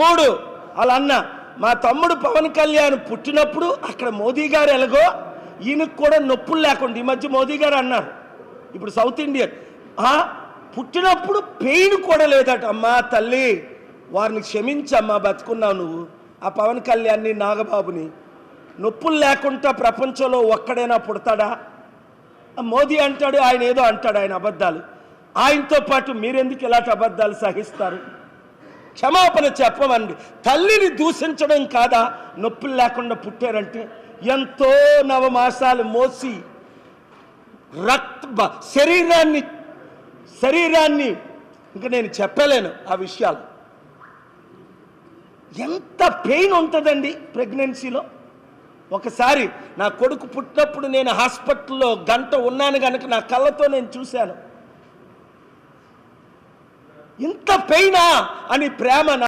3 అలా అన్న మా తమ్ముడు పవన్ కళ్యాణ్ పుట్టినప్పుడు అక్కడ మోదీ గారు ఎలాగో ఈయనకు కూడా నొప్పులు లేకుండా ఈ మధ్య మోదీ గారు అన్నారు ఇప్పుడు సౌత్ ఇండియన్ పుట్టినప్పుడు పెయిన్ కూడా లేదట. అమ్మా తల్లి వారిని క్షమించమ్మా, బతుకున్నావు నువ్వు. ఆ పవన్ కళ్యాణ్ని నాగబాబుని నొప్పులు లేకుండా ప్రపంచంలో ఒక్కడైనా పుడతాడా? మోదీ అంటాడు, ఆయన ఏదో అంటాడు, ఆయన అబద్ధాలు. ఆయనతో పాటు మీరెందుకు ఇలాంటి అబద్ధాలు సహిస్తారు? క్షమాపణ చెప్పమండి. తల్లిని దూషించడం కాదా నొప్పులు లేకుండా పుట్టారంటే? ఎంతో నవమాసాలు మోసి శరీరాన్ని ఇంకా నేను చెప్పలేను ఆ విషయాలు. ఎంత పెయిన్ ఉంటుందండి ప్రెగ్నెన్సీలో. ఒకసారి నా కొడుకు పుట్టినప్పుడు నేను హాస్పిటల్లో గంట ఉన్నాను కనుక నా కళ్ళతో నేను చూశాను. ఇంత పెయినా అని ప్రేమ